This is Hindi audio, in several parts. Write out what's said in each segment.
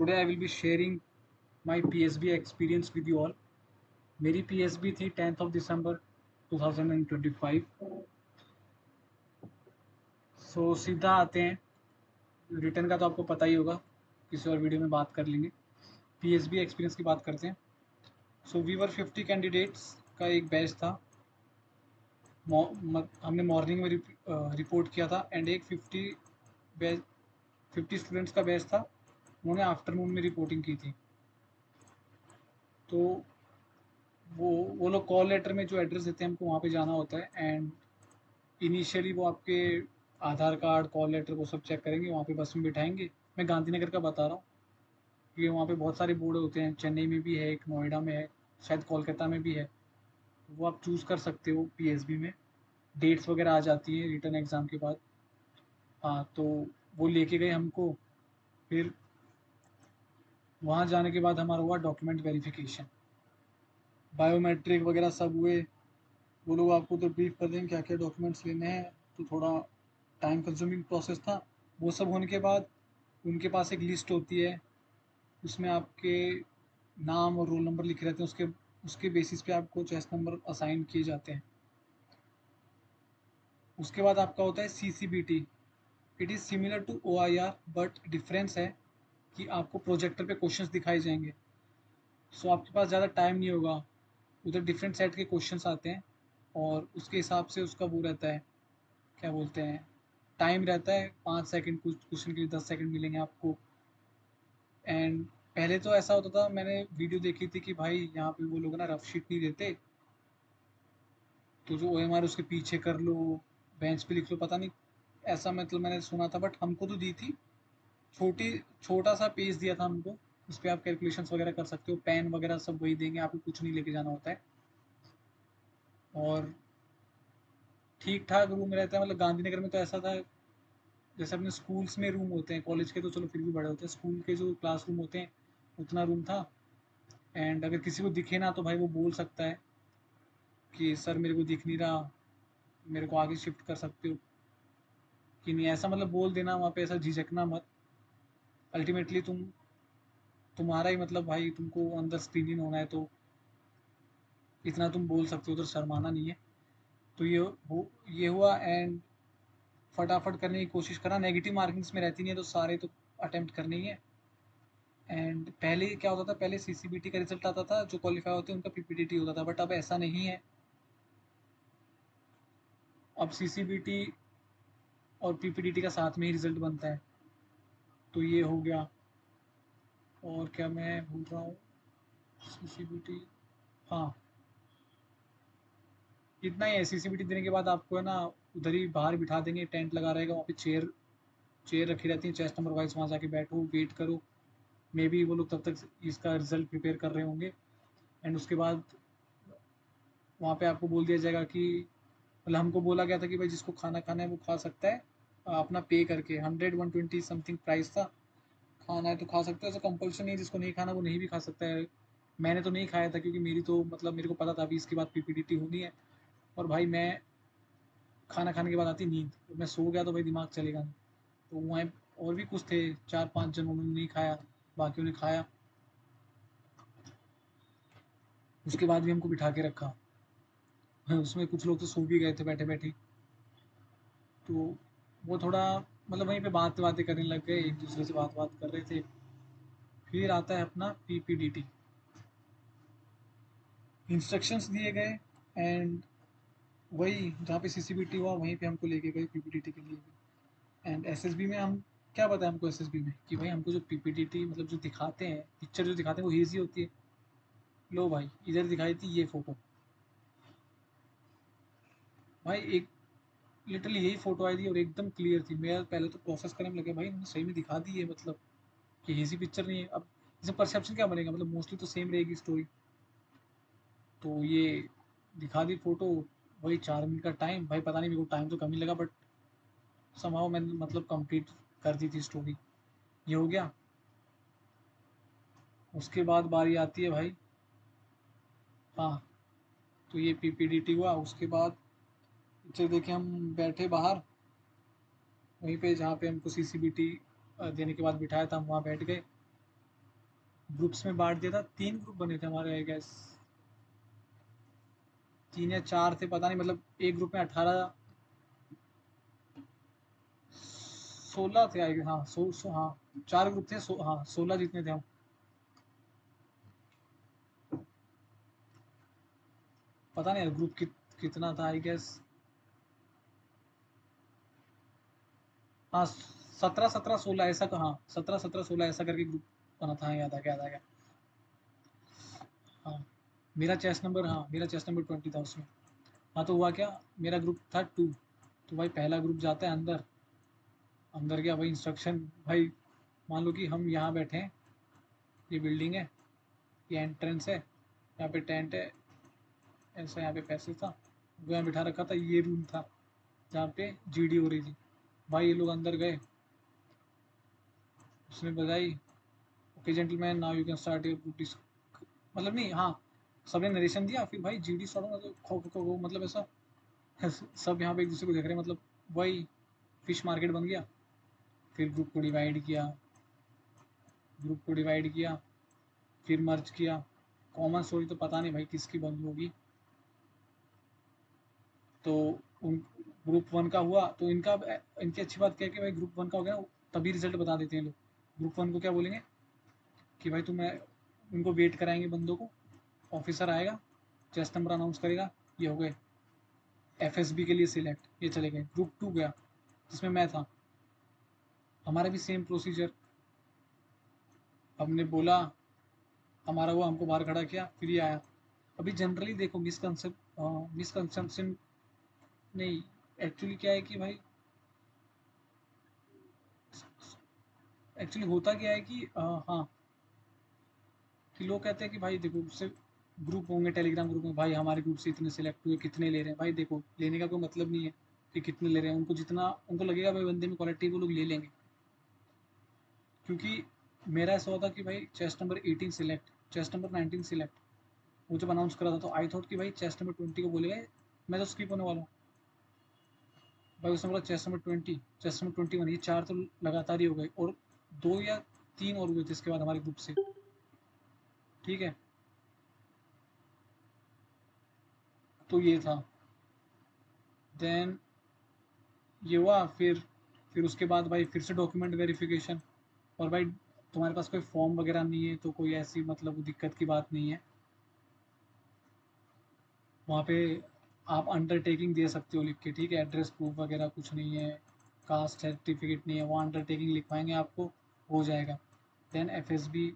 Today I will be sharing my PSB experience with you all. मेरी पीएसबी थी 10th ऑफ दिसंबर 2025। सो सीधा आते हैं, रिटर्न का तो आपको पता ही होगा, किसी और वीडियो में बात कर लेंगे। पीएसबी एक्सपीरियंस की बात करते हैं। सो वी वर 50 कैंडिडेट्स का एक बैच था। हमने मॉर्निंग में रिपोर्ट किया था एंड एक 50 स्टूडेंट्स का बैच था, उन्होंने आफ्टरनून में रिपोर्टिंग की थी। तो वो लोग कॉल लेटर में जो एड्रेस देते हैं हमको वहाँ पे जाना होता है एंड इनिशियली वो आपके आधार कार्ड, कॉल लेटर वो सब चेक करेंगे, वहाँ पे बस में बिठाएंगे। मैं गांधीनगर का बता रहा हूँ क्योंकि वहाँ पे बहुत सारे बोर्ड होते हैं, चेन्नई में भी है, एक नोएडा में है, शायद कोलकाता में भी है। वो आप चूज़ कर सकते हो पीएसबी में। डेट्स वगैरह आ जाती हैं रिटर्न एग्ज़ाम के बाद। हाँ, तो वो लेके गए हमको। फिर वहाँ जाने के बाद हमारा हुआ डॉक्यूमेंट वेरिफिकेशन, बायोमेट्रिक वगैरह सब हुए। वो लोग आपको तो ब्रीफ कर देंगे क्या क्या डॉक्यूमेंट्स लेने हैं, तो थोड़ा टाइम कंज्यूमिंग प्रोसेस था। वो सब होने के बाद उनके पास एक लिस्ट होती है, उसमें आपके नाम और रोल नंबर लिखे रहते हैं, उसके उसके बेसिस पे आपको चेस्ट नंबर असाइन किए जाते हैं। उसके बाद आपका होता है CCBT। It is similar to OIR but difference है कि आपको प्रोजेक्टर पे क्वेश्चंस दिखाए जाएंगे। सो आपके पास ज़्यादा टाइम नहीं होगा, उधर डिफरेंट सेट के क्वेश्चंस आते हैं और उसके हिसाब से उसका वो रहता है, क्या बोलते हैं, टाइम रहता है 5 सेकंड, कुछ क्वेश्चन के लिए 10 सेकंड मिलेंगे आपको। एंड पहले तो ऐसा होता था, मैंने वीडियो देखी थी कि भाई यहाँ पे वो लोग ना रफ शीट नहीं देते, तो जो OMR उसके पीछे कर लो, बेंच पे लिख लो, पता नहीं ऐसा मतलब मैंने सुना था। बट हमको तो दी थी छोटी, छोटा सा पेज दिया था हमको, उस पर आप कैलकुलेशंस वगैरह कर सकते हो, पेन वगैरह सब वही देंगे, आपको कुछ नहीं लेके जाना होता है। और ठीक ठाक रूम रहता है, मतलब गांधीनगर में तो ऐसा था जैसे अपने स्कूल्स में रूम होते हैं, कॉलेज के तो चलो फिर भी बड़े होते हैं, स्कूल के जो क्लास रूम होते हैं उतना रूम था। एंड अगर किसी को दिखे ना तो भाई वो बोल सकता है कि सर मेरे को दिख नहीं रहा, मेरे को आगे शिफ्ट कर सकते हो कि नहीं, ऐसा मतलब बोल देना वहाँ पे, ऐसा झिझकना मत। अल्टीमेटली तुम्हारा ही मतलब भाई, तुमको अंदर स्क्रीन इन होना है तो इतना तुम बोल सकते हो, उधर शर्माना नहीं है। तो ये हुआ एंड फटाफट करने की कोशिश करा। नेगेटिव मार्किंग्स में रहती नहीं है तो सारे तो अटेम्प्ट करने ही है। एंड पहले क्या होता था, पहले CCBT का रिजल्ट आता था, जो क्वालिफाई होते हैं उनका PPDT होता था, बट अब ऐसा नहीं है। अब CCBT और PPDT का साथ में ही रिजल्ट बनता है। तो ये हो गया। और क्या मैं भूल रहा हूँ, CCBT, हाँ इतना ही है। CCBT देने के बाद आपको है ना उधर ही बाहर बिठा देंगे, टेंट लगा रहेगा वहाँ पे, चेयर चेयर रखी रहती है, चेस्ट नंबर वाइज वहाँ जाके बैठो, वेट करो। मे बी वो लोग तब तक इसका रिजल्ट प्रिपेयर कर रहे होंगे। एंड उसके बाद वहाँ पे आपको बोल दिया जाएगा कि, मतलब हमको बोला गया था कि भाई जिसको खाना खाना है वो खा सकता है, अपना पे करके। 100-120 समथिंग प्राइस था। खाना है तो खा सकते हो, ऐसा कंपल्शन नहीं है, जिसको नहीं खाना वो नहीं भी खा सकता है। मैंने तो नहीं खाया था क्योंकि मेरी तो मतलब मेरे को पता था अभी इसके बाद PPDT होनी है। और भाई मैं खाना खाने के बाद आती नींद, तो मैं सो गया तो भाई दिमाग चलेगा नहीं। तो वहाँ और भी कुछ थे, 4-5 जन, उन्होंने नहीं खाया, बाकियों ने खाया। उसके बाद भी हमको बिठा के रखा। उसमें कुछ लोग तो सो भी गए थे बैठे बैठे। तो वो थोड़ा मतलब वहीं पे बातें बातें करने लग गए, एक दूसरे से बात बात कर रहे थे। फिर आता है अपना PPDT। इंस्ट्रक्शंस दिए गए एंड वही जहाँ पे CCBT हुआ वहीं पे हमको लेके गए PPDT के लिए भी। एंड SSB में हम, क्या पता है हमको SSB में कि भाई हमको जो PPDT मतलब जो दिखाते हैं, पिक्चर जो दिखाते हैं वो हेजी होती है। लो भाई इधर दिखाई थी ये फोटो, भाई एक लिटरली यही फोटो आई थी और एकदम क्लियर थी। मैं पहले तो प्रोसेस करने में लगे, भाई इन्होंने सही में दिखा दी है, मतलब कि हेजी पिक्चर नहीं है। अब इसमें परसेप्शन क्या बनेगा, मतलब मोस्टली तो सेम रहेगी स्टोरी। तो ये दिखा दी फोटो, वही 4 मिनट का टाइम, भाई पता नहीं मेरे को टाइम तो कम ही लगा बट समहाउ मैंने मतलब कंप्लीट कर दी थी स्टोरी। ये हो गया। उसके बाद बारी आती है भाई, हाँ, तो ये PPDT हुआ। उसके बाद पिक्चर देखे हम बैठे बाहर, वहीं पे जहाँ पे हमको CCBT देने के बाद बिठाया था हम वहाँ बैठ गए। ग्रुप्स में बांट दिया था। 3 ग्रुप बने थे हमारे, आई गेस 3 या 4 थे, पता नहीं, मतलब एक ग्रुप में 18 16 थे, आई हाँ, हाँ 4 ग्रुप थे, हाँ 16 जितने थे हम। पता नहीं यार ग्रुप कितना था, आई गेस हाँ 17 17 16 ऐसा, हाँ 17 17 16 ऐसा करके ग्रुप बना था, हाँ, याद आ गया, याद आ गया। हाँ मेरा चेस्ट नंबर 20 था उसमें। हाँ तो हुआ क्या, मेरा ग्रुप था 2। तो भाई पहला ग्रुप जाता है अंदर। अंदर गया भाई, इंस्ट्रक्शन भाई, मान लो कि हम यहाँ बैठे हैं, ये बिल्डिंग है, ये एंट्रेंस है, यहाँ पे टेंट है, ऐसा यहाँ पे पैसे था, वो यहाँ बिठा रखा था, ये रूम था जहाँ पे जीडी हो रही थी। भाई ये लोग अंदर गए, उसने बजाई, okay gentleman now you can start your group, मतलब नहीं, हाँ सबने नरेशन दिया, फिर भाई जीडी स्टार्ट हुआ, मतलब खो खो खो खो, मतलब ऐसा सब यहाँ पे एक दूसरे को देख रहे हैं, मतलब वही फिश मार्केट बन गया। फिर ग्रुप को डिवाइड किया, फिर मर्ज किया। कॉमन स्टोरी तो पता नहीं भाई किसकी बंद होगी। तो उन ग्रुप 1 का हुआ, तो इनकी अच्छी बात क्या है कि भाई ग्रुप 1 का हो गया ना, तभी रिजल्ट बता देते हैं लोग। ग्रुप 1 को क्या बोलेंगे कि भाई तुम्हें, उनको वेट कराएंगे बंदों को, ऑफिसर आएगा, चेस्ट नंबर अनाउंस करेगा, ये हो गए एफएसबी के लिए सिलेक्ट, ये चले गए। ग्रुप 2 गया जिसमें मैं था, हमारा भी सेम प्रोसीजर। हमने बोला, हमारा वो हमको बाहर खड़ा किया, फिर ये आया। अभी जनरली देखो मिसकंसेप्शन नहीं, एक्चुअली क्या है कि भाई, एक्चुअली होता क्या है कि हाँ, कि लोग कहते हैं कि भाई देखो उससे ग्रुप होंगे टेलीग्राम ग्रुप में, भाई हमारे ग्रुप से इतने सिलेक्ट हुए, कितने ले रहे हैं। भाई देखो लेने का कोई मतलब नहीं है कि कितने ले रहे हैं, उनको जितना उनको लगेगा भाई बंदे में क्वालिटी, वो लोग ले लेंगे। क्योंकि मेरा ऐसा होता कि भाई chest number 18 select, chest number 19 select, वो जब अनाउंस करा था तो आई थॉट कि भाई चेस्ट नंबर 20 को बोलेगा, मैं तो स्किप होने वाला हूँ। भाई उसने बोला चेस्ट नंबर 20, चेस्ट नंबर 21, ये 4 तो लगातार ही हो गए, और 2 या 3 और हुए थे इसके बाद हमारे ग्रुप से। ठीक है, तो ये था। देन ये हुआ, फिर उसके बाद भाई फिर से डॉक्यूमेंट वेरिफिकेशन। और भाई तुम्हारे पास कोई फॉर्म वगैरह नहीं है तो कोई ऐसी मतलब दिक्कत की बात नहीं है। वहाँ पे आप अंडरटेकिंग दे सकते हो लिख के, ठीक है, एड्रेस प्रूफ वगैरह कुछ नहीं है, कास्ट सर्टिफिकेट नहीं है, वो अंडरटेकिंग लिखवाएंगे आपको, हो जाएगा। देन एफएसबी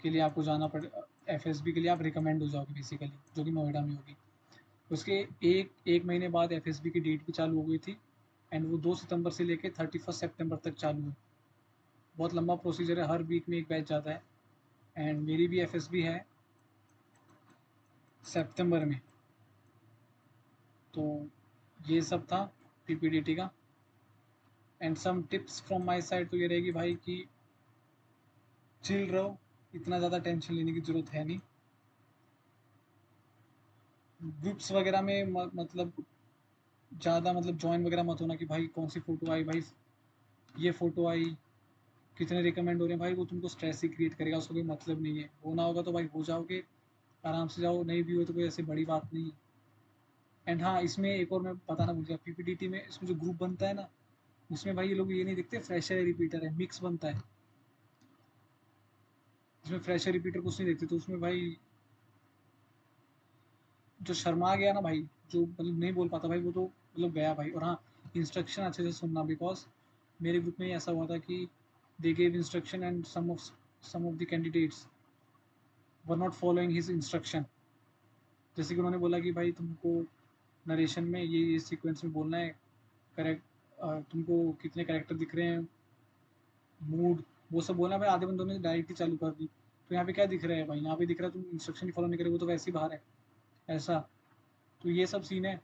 के लिए आपको जाना पड़ेगा, एफएसबी के लिए आप रिकमेंड हो जाओगे बेसिकली, जो कि नोएडा में होगी। उसके एक एक महीने बाद एफएसबी की डेट भी चालू हो गई थी, एंड वो 2 सितंबर से लेके 31 सितंबर तक चालू है। बहुत लंबा प्रोसीजर है, हर वीक में एक बैच जाता है। एंड मेरी भी एफएसबी है सितंबर में। तो ये सब था पीपीडीटी का। And some tips from my side तो ये रहेगी भाई कि चिल रहो, इतना ज़्यादा टेंशन लेने की ज़रूरत है नहीं। ग्रुप्स वगैरह में मतलब ज़्यादा मतलब ज्वाइन वगैरह मत होना कि भाई कौन सी फ़ोटो आई, भाई ये फ़ोटो आई, कितने रिकमेंड हो रहे हैं, भाई वो तुमको स्ट्रेस ही क्रिएट करेगा, उसका कोई मतलब नहीं है। होना होगा तो भाई हो जाओगे, आराम से जाओ, नहीं भी हो तो कोई ऐसी बड़ी बात नहीं है। एंड हाँ, इसमें एक और मैं बताना भूल गया, पीपीडीटी में इसमें जो ग्रुप बनता है ना, उसमें भाई ये लोग ये नहीं देखते फ्रेशर है रिपीटर है, मिक्स बनता है। इसमें फ्रेशर रिपीटर कुछ नहीं देखते, तो उसमें भाई जो शर्मा गया ना भाई, जो मतलब नहीं बोल पाता भाई, वो तो मतलब गया भाई। और हाँ, इंस्ट्रक्शन अच्छे से सुनना, बिकॉज मेरे ग्रुप में ऐसा हुआ था कि they gave instruction and some of the candidates were not following his instruction. जैसे कि उन्होंने बोला कि भाई तुमको नरेशन में ये सीक्वेंस में बोलना है, करेक्ट, तुमको कितने कैरेक्टर दिख रहे हैं, मूड, वो सब बोलना। भाई आधे बंदों ने डायरेक्ट ही चालू कर दी, तो यहाँ पे क्या दिख रहा है भाई, यहाँ पे दिख रहा है तुम इंस्ट्रक्शन ही फॉलो नहीं करे, वो तो वैसे ही बाहर है, ऐसा। तो ये सब सीन है।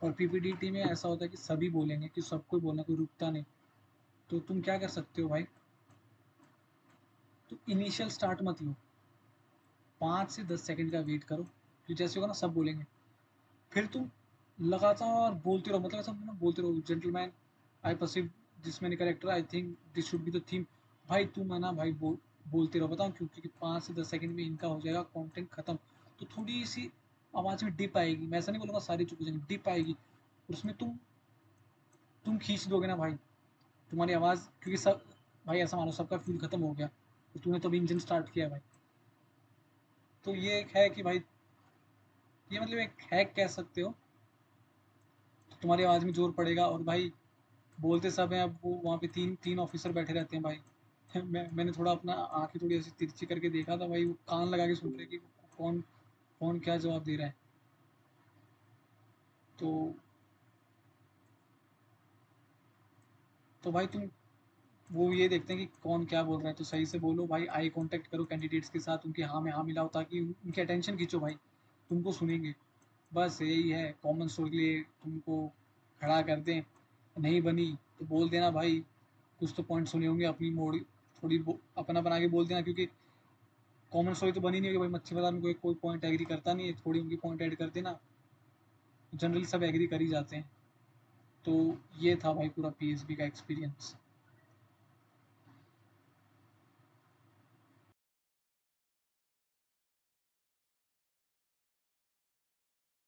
और पीपीडीटी में ऐसा होता है कि सभी बोलेंगे, कि सबको बोलना, कोई रुकता नहीं। तो तुम क्या कर सकते हो भाई, तो इनिशियल स्टार्ट मत लो, 5 से 10 सेकंड का वेट करो, कि जैसे होगा ना सब बोलेंगे, फिर तुम लगातार बोलते रहो, मतलब ऐसा ना बोलते रहो, gentleman I perceive this many character, I think this should be the theme. भाई तुम है ना भाई बोलते रहो, बताओ क्यों? क्योंकि 5 से 10 सेकंड में इनका हो जाएगा कंटेंट खत्म। तो थोड़ी सी आवाज़ में डिप आएगी, मैं ऐसा नहीं बोलूँगा सारी चुप हो जाएंगी, डिप आएगी, और उसमें तुम खींच दोगे ना भाई, तुम्हारी आवाज़, क्योंकि सब, भाई ऐसा मानो सबका फ्यूल खत्म हो गया और तूने तो अभी इंजन स्टार्ट किया है भाई। तो ये एक है कि भाई, ये मतलब एक हैक कह सकते हो। तो तुम्हारी आवाज़ में जोर पड़ेगा, और भाई बोलते सब हैं, अब वो वहाँ पे तीन तीन ऑफिसर बैठे रहते हैं भाई। मैंने थोड़ा अपना आंखें थोड़ी ऐसी तिरछी करके देखा था भाई, वो कान लगा के सुन रहे कि कौन कौन क्या जवाब दे रहा है। तो भाई तुम, वो ये देखते हैं कि कौन क्या बोल रहा है, तो सही से बोलो भाई, आई कांटेक्ट करो कैंडिडेट्स के साथ, उनके हाँ में हाँ मिलाओ, ताकि उनकी अटेंशन खींचो भाई, तुमको सुनेंगे। बस यही है, कॉमन स्टोर के लिए तुमको खड़ा कर दें, नहीं बनी तो बोल देना भाई, कुछ तो पॉइंट सुने होंगे अपनी मोड़, थोड़ी अपना बना के बोल देना, क्योंकि कॉमन स्टोरी तो बनी नहीं होगी भाई, मच्छी बाजार में कोई कोई पॉइंट एग्री करता नहीं है, थोड़ी उनकी पॉइंट ऐड कर देना, जनरली सब एग्री कर ही जाते हैं। तो ये था भाई पूरा पीएसबी का एक्सपीरियंस।